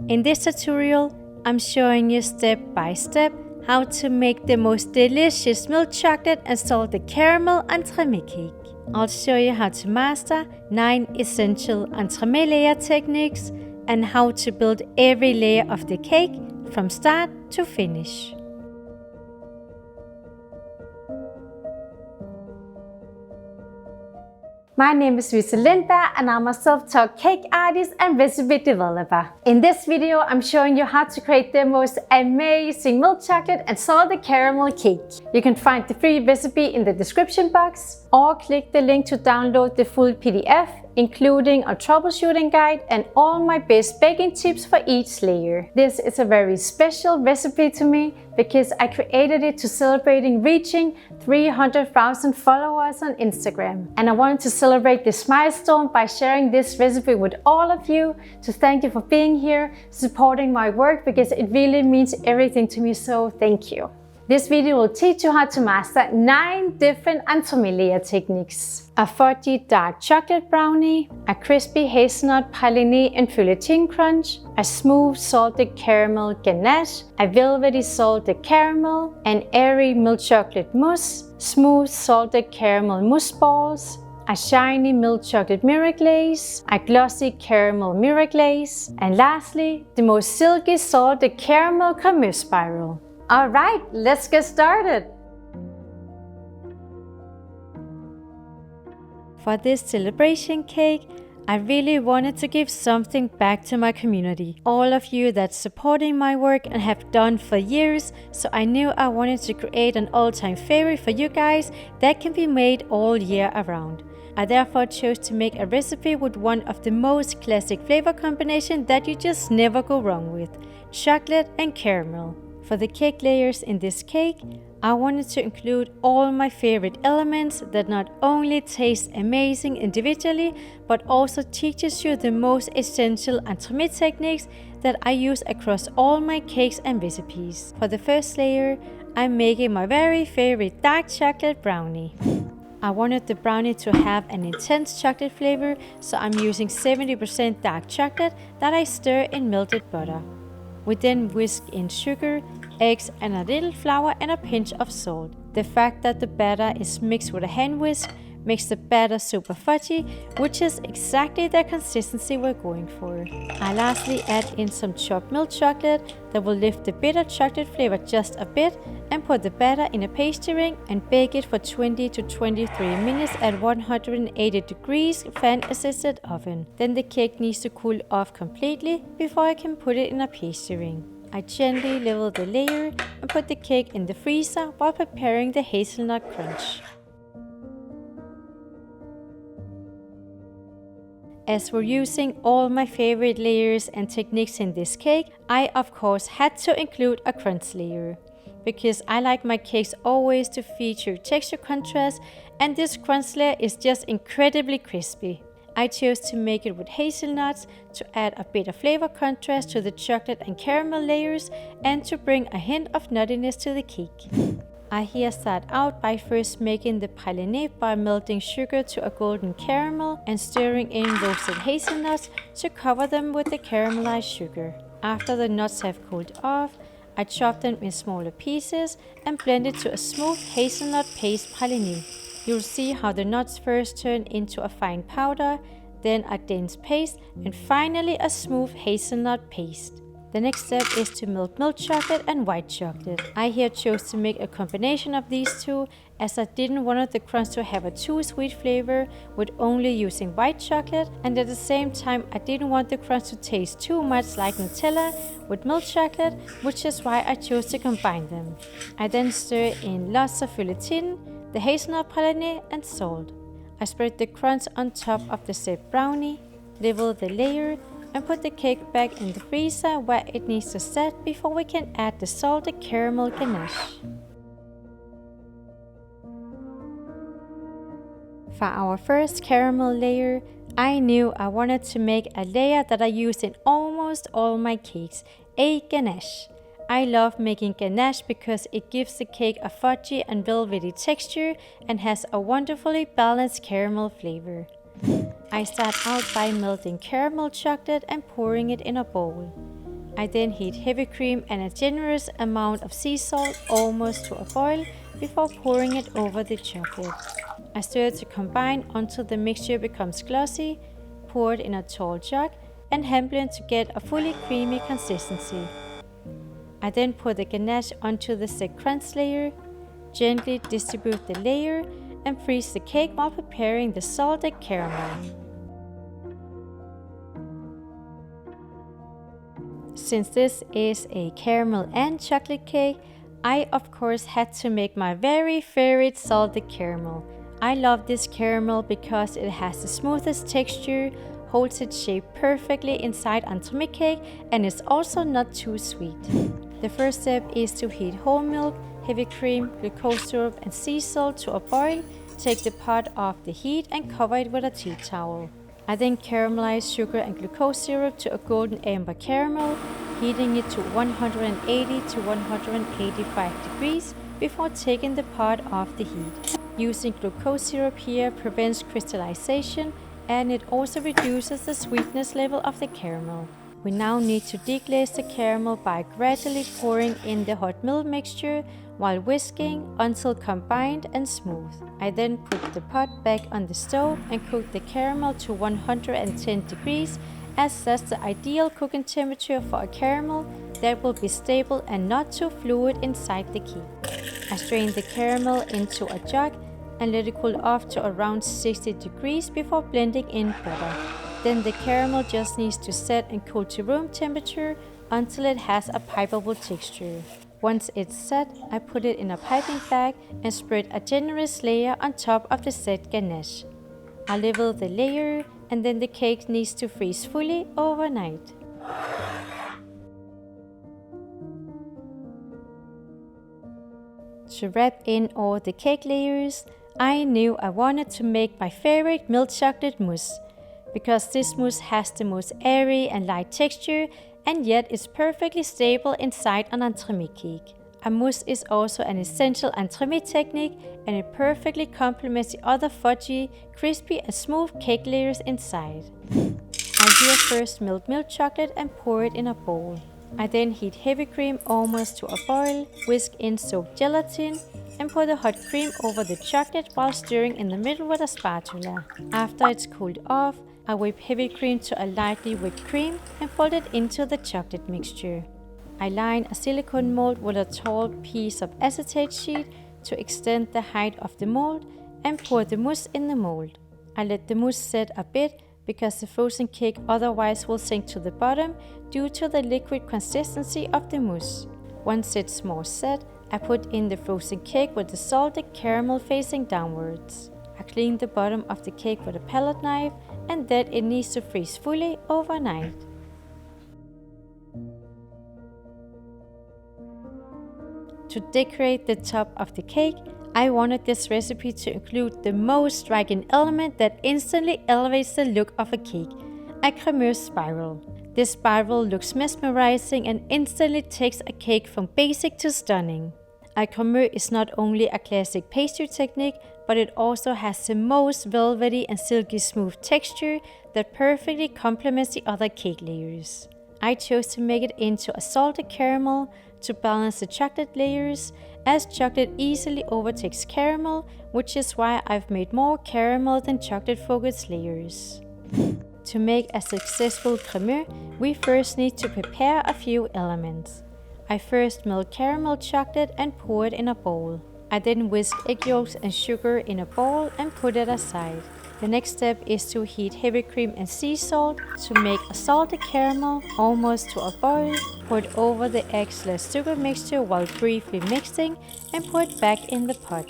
In this tutorial, I'm showing you step by step how to make the most delicious milk chocolate and salted caramel entremet cake. I'll show you how to master 9 essential entremet layer techniques and how to build every layer of the cake from start to finish. My name is Louise Lindberg and I'm a self-taught cake artist and recipe developer. In this video, I'm showing you how to create the most amazing milk chocolate and salted caramel cake. You can find the free recipe in the description box or click the link to download the full PDF, including a troubleshooting guide and all my best baking tips for each layer. This is a very special recipe to me because I created it to celebrating reaching 300,000 followers on Instagram. And I wanted to celebrate this milestone by sharing this recipe with all of you, to thank you for being here, supporting my work, because it really means everything to me, so thank you. This video will teach you how to master 9 different entremet layer techniques. A fudgy dark chocolate brownie, a crispy hazelnut praliné and feuillettine crunch, a smooth salted caramel ganache, a velvety salted caramel, an airy milk chocolate mousse, smooth salted caramel mousse balls, a shiny milk chocolate mirror glaze, a glossy caramel mirror glaze, and lastly, the most silky salted caramel Crémeux spiral. Alright, let's get started! For this celebration cake, I really wanted to give something back to my community. All of you that's supporting my work and have done for years, so I knew I wanted to create an all-time favorite for you guys that can be made all year around. I therefore chose to make a recipe with one of the most classic flavor combinations that you just never go wrong with: chocolate and caramel. For the cake layers in this cake, I wanted to include all my favorite elements that not only taste amazing individually, but also teaches you the most essential entremet techniques that I use across all my cakes and recipes. For the first layer, I'm making my very favorite dark chocolate brownie. I wanted the brownie to have an intense chocolate flavor, so I'm using 70% dark chocolate that I stir in melted butter. We then whisk in sugar, eggs and a little flour and a pinch of salt. The fact that the batter is mixed with a hand whisk makes the batter super fudgy, which is exactly the consistency we're going for. I lastly add in some chopped milk chocolate that will lift the bitter chocolate flavor just a bit, and put the batter in a pastry ring and bake it for 20 to 23 minutes at 180 degrees fan-assisted oven. Then the cake needs to cool off completely before I can put it in a pastry ring. I gently level the layer and put the cake in the freezer while preparing the hazelnut crunch. As we're using all my favorite layers and techniques in this cake, I of course had to include a crunch layer, because I like my cakes always to feature texture contrast, and this crunch layer is just incredibly crispy. I chose to make it with hazelnuts to add a bit of flavor contrast to the chocolate and caramel layers and to bring a hint of nuttiness to the cake. I here start out by first making the praliné by melting sugar to a golden caramel and stirring in roasted hazelnuts to cover them with the caramelized sugar. After the nuts have cooled off, I chop them in smaller pieces and blend it to a smooth hazelnut paste praliné. You'll see how the nuts first turn into a fine powder, then a dense paste, and finally a smooth hazelnut paste. The next step is to melt milk chocolate and white chocolate. I here chose to make a combination of these two, as I didn't want the crunch to have a too sweet flavor with only using white chocolate, and at the same time I didn't want the crunch to taste too much like Nutella with milk chocolate, which is why I chose to combine them. I then stir in lots of feuillettine, the hazelnut praliné and salt. I spread the crunch on top of the set brownie, level the layer, and put the cake back in the freezer where it needs to set before we can add the salted caramel ganache. For our first caramel layer, I knew I wanted to make a layer that I use in almost all my cakes, a ganache. I love making ganache because it gives the cake a fudgy and velvety texture and has a wonderfully balanced caramel flavor. I start out by melting caramel chocolate and pouring it in a bowl. I then heat heavy cream and a generous amount of sea salt almost to a boil before pouring it over the chocolate. I stir to combine until the mixture becomes glossy, pour it in a tall jug, and hand blend to get a fully creamy consistency. I then pour the ganache onto the set crunch layer, gently distribute the layer, and freeze the cake while preparing the salted caramel. Since this is a caramel and chocolate cake, I of course had to make my very favorite salted caramel. I love this caramel because it has the smoothest texture, holds its shape perfectly inside entremet cake, and is also not too sweet. The first step is to heat whole milk, heavy cream, glucose syrup, and sea salt to a boil. Take the pot off the heat and cover it with a tea towel. I then caramelize sugar and glucose syrup to a golden amber caramel, heating it to 180 to 185 degrees before taking the pot off the heat. Using glucose syrup here prevents crystallization, and it also reduces the sweetness level of the caramel. We now need to deglaze the caramel by gradually pouring in the hot milk mixture while whisking until combined and smooth. I then put the pot back on the stove and cook the caramel to 110 degrees, as that's the ideal cooking temperature for a caramel that will be stable and not too fluid inside the cake. I strain the caramel into a jug and let it cool off to around 60 degrees before blending in butter. Then the caramel just needs to set and cool to room temperature until it has a pipeable texture. Once it's set, I put it in a piping bag and spread a generous layer on top of the set ganache. I level the layer, and then the cake needs to freeze fully overnight. To wrap in all the cake layers, I knew I wanted to make my favorite milk chocolate mousse, because this mousse has the most airy and light texture, and yet is perfectly stable inside an entremet cake. A mousse is also an essential entremet technique, and it perfectly complements the other fudgy, crispy and smooth cake layers inside. I here first melt milk chocolate and pour it in a bowl. I then heat heavy cream almost to a boil, whisk in soaked gelatin, and pour the hot cream over the chocolate while stirring in the middle with a spatula. After it's cooled off, I whip heavy cream to a lightly whipped cream and fold it into the chocolate mixture. I line a silicone mold with a tall piece of acetate sheet to extend the height of the mold and pour the mousse in the mold. I let the mousse set a bit because the frozen cake otherwise will sink to the bottom due to the liquid consistency of the mousse. Once it's more set, I put in the frozen cake with the salted caramel facing downwards. I clean the bottom of the cake with a palette knife, and then it needs to freeze fully overnight. To decorate the top of the cake, I wanted this recipe to include the most striking element that instantly elevates the look of a cake: a Crémeux spiral. This spiral looks mesmerizing and instantly takes a cake from basic to stunning. A Crémeux is not only a classic pastry technique, but it also has the most velvety and silky smooth texture that perfectly complements the other cake layers. I chose to make it into a salted caramel to balance the chocolate layers, as chocolate easily overtakes caramel, which is why I've made more caramel than chocolate focused layers. To make a successful Crémeux, we first need to prepare a few elements. I first melt caramel chocolate and pour it in a bowl. I then whisk egg yolks and sugar in a bowl and put it aside. The next step is to heat heavy cream and sea salt to make a salted caramel almost to a boil. Pour it over the egg/sugar mixture while briefly mixing and pour it back in the pot.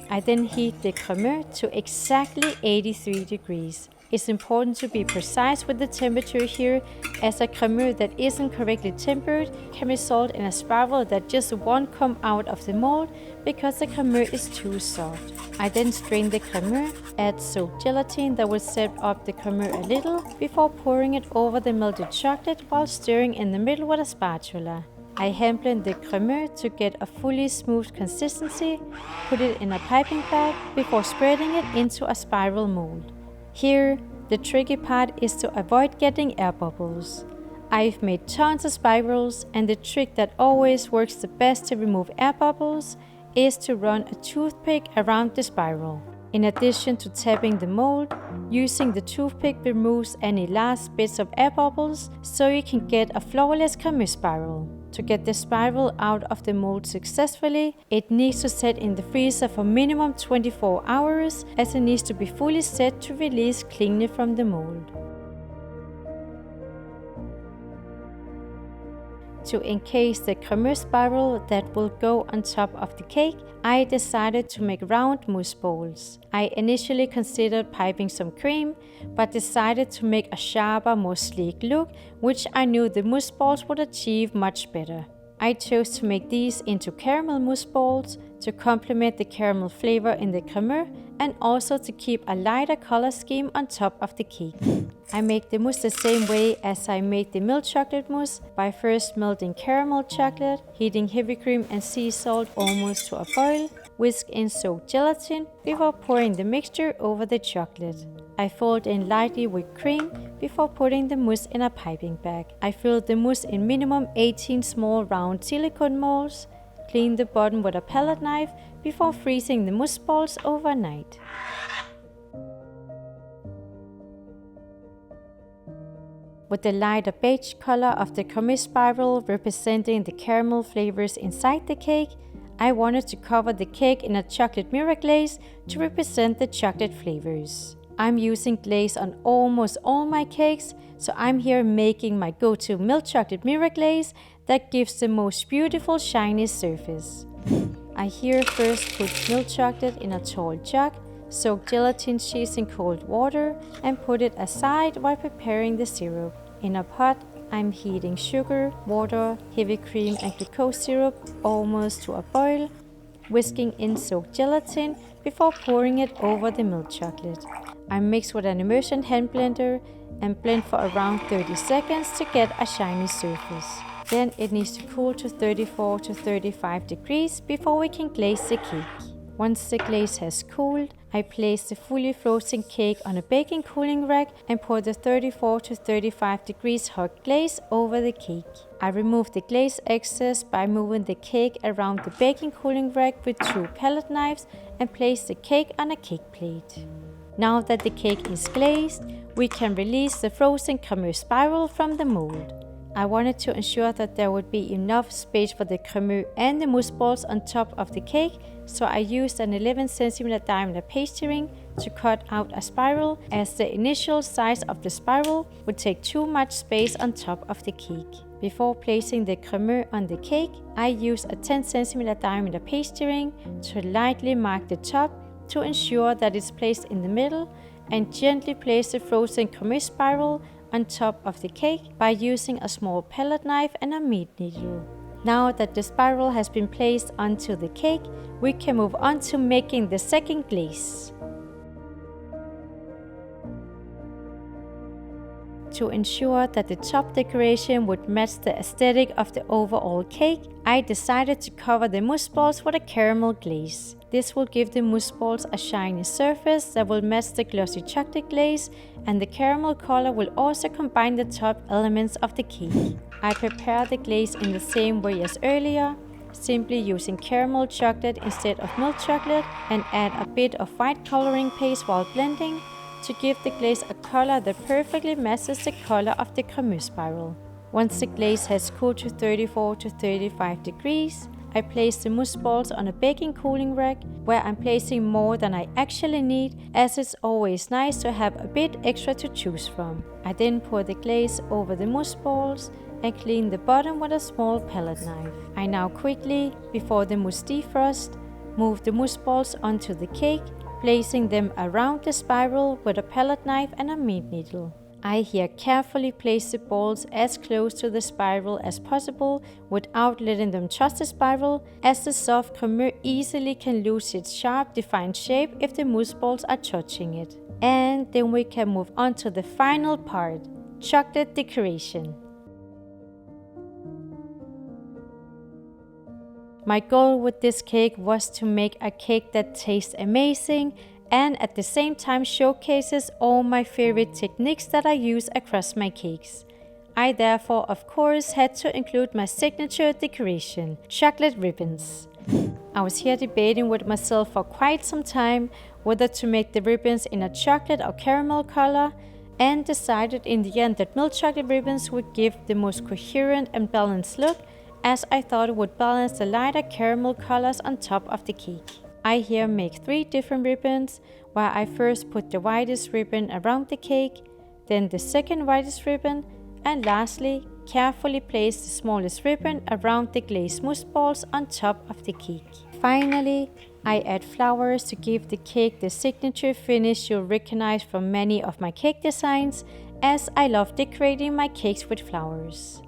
I then heat the Crémeux to exactly 83 degrees. It's important to be precise with the temperature here, as a Crémeux that isn't correctly tempered can result in a spiral that just won't come out of the mold because the Crémeux is too soft. I then strain the Crémeux, add soaked gelatin that will set up the Crémeux a little before pouring it over the melted chocolate while stirring in the middle with a spatula. I hand blend the Crémeux to get a fully smooth consistency, put it in a piping bag before spreading it into a spiral mold. Here, the tricky part is to avoid getting air bubbles. I've made tons of spirals, and the trick that always works the best to remove air bubbles is to run a toothpick around the spiral. In addition to tapping the mold, using the toothpick removes any last bits of air bubbles so you can get a flawless Crémeux spiral. To get the spiral out of the mold successfully, it needs to set in the freezer for minimum 24 hours, as it needs to be fully set to release cleanly from the mold. To encase the Crémeux spiral that will go on top of the cake, I decided to make round mousse balls. I initially considered piping some cream, but decided to make a sharper, more sleek look, which I knew the mousse balls would achieve much better. I chose to make these into caramel mousse balls to complement the caramel flavor in the Crémeux and also to keep a lighter color scheme on top of the cake. I make the mousse the same way as I made the milk chocolate mousse, by first melting caramel chocolate, heating heavy cream and sea salt almost to a boil, whisk in soaked gelatin before pouring the mixture over the chocolate. I fold in lightly with cream before putting the mousse in a piping bag. I fill the mousse in minimum 18 small round silicone molds, clean the bottom with a palette knife before freezing the mousse balls overnight. With the lighter beige color of the Crémeux spiral representing the caramel flavors inside the cake, I wanted to cover the cake in a chocolate mirror glaze to represent the chocolate flavors. I'm using glaze on almost all my cakes, so I'm here making my go-to milk chocolate mirror glaze that gives the most beautiful shiny surface. I here first put milk chocolate in a tall jug, soak gelatin sheets in cold water and put it aside while preparing the syrup. In a pot, I'm heating sugar, water, heavy cream and glucose syrup almost to a boil, whisking in soaked gelatin before pouring it over the milk chocolate. I mix with an immersion hand blender and blend for around 30 seconds to get a shiny surface. Then it needs to cool to 34 to 35 degrees before we can glaze the cake. Once the glaze has cooled, I place the fully frozen cake on a baking cooling rack and pour the 34 to 35 degrees hot glaze over the cake. I remove the glaze excess by moving the cake around the baking cooling rack with 2 palette knives and place the cake on a cake plate. Now that the cake is glazed, we can release the frozen Crémeux spiral from the mold. I wanted to ensure that there would be enough space for the Crémeux and the mousse balls on top of the cake, so I used an 11 cm diameter pastry ring to cut out a spiral, as the initial size of the spiral would take too much space on top of the cake. Before placing the Crémeux on the cake, I used a 10 cm diameter pastry ring to lightly mark the top to ensure that it's placed in the middle, and gently place the frozen Crémeux spiral on top of the cake by using a small palette knife and a meat needle. Now that the spiral has been placed onto the cake, we can move on to making the second glaze. To ensure that the top decoration would match the aesthetic of the overall cake, I decided to cover the mousse balls with a caramel glaze. This will give the mousse balls a shiny surface that will match the glossy chocolate glaze, and the caramel color will also combine the top elements of the cake. I prepare the glaze in the same way as earlier, simply using caramel chocolate instead of milk chocolate, and add a bit of white coloring paste while blending to give the glaze a color that perfectly matches the color of the Crémeux spiral. Once the glaze has cooled to 34 to 35 degrees, I place the mousse balls on a baking cooling rack, where I'm placing more than I actually need, as it's always nice to have a bit extra to choose from. I then pour the glaze over the mousse balls and clean the bottom with a small palette knife. I now quickly, before the mousse defrosts, move the mousse balls onto the cake, placing them around the spiral with a palette knife and a meat needle. I here carefully place the balls as close to the spiral as possible without letting them touch the spiral, as the soft Crémeux easily can lose its sharp defined shape if the mousse balls are touching it. And then we can move on to the final part, chocolate decoration. My goal with this cake was to make a cake that tastes amazing and at the same time showcases all my favorite techniques that I use across my cakes. I therefore of course had to include my signature decoration, chocolate ribbons. I was here debating with myself for quite some time whether to make the ribbons in a chocolate or caramel color, and decided in the end that milk chocolate ribbons would give the most coherent and balanced look, as I thought it would balance the lighter caramel colors on top of the cake. I here make 3 different ribbons, where I first put the widest ribbon around the cake, then the second widest ribbon, and lastly carefully place the smallest ribbon around the glazed mousse balls on top of the cake. Finally, I add flowers to give the cake the signature finish you'll recognize from many of my cake designs, as I love decorating my cakes with flowers.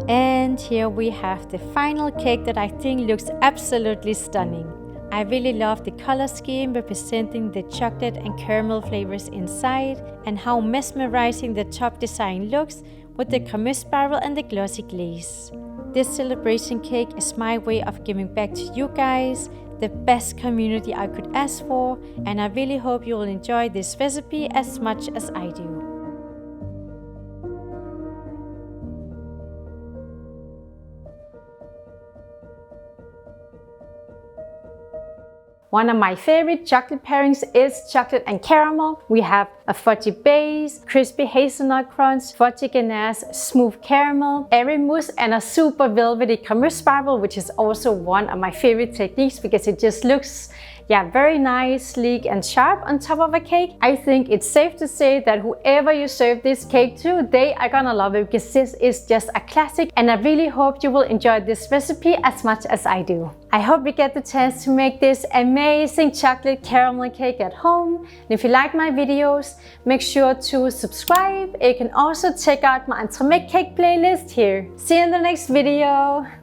And here we have the final cake that I think looks absolutely stunning. I really love the color scheme representing the chocolate and caramel flavors inside, and how mesmerizing the top design looks with the Crémeux spiral and the glossy glaze. This celebration cake is my way of giving back to you guys, the best community I could ask for, and I really hope you will enjoy this recipe as much as I do. One of my favorite chocolate pairings is chocolate and caramel. We have a fudgy base, crispy hazelnut crunch, fudgy ganache, smooth caramel, airy mousse, and a super velvety Crémeux spiral, which is also one of my favorite techniques because it just looks very nice, sleek, and sharp on top of a cake. I think it's safe to say that whoever you serve this cake to, they are gonna love it because this is just a classic, and I really hope you will enjoy this recipe as much as I do. I hope you get the chance to make this amazing chocolate caramel cake at home. And if you like my videos, make sure to subscribe. You can also check out my Entremet cake playlist here. See you in the next video.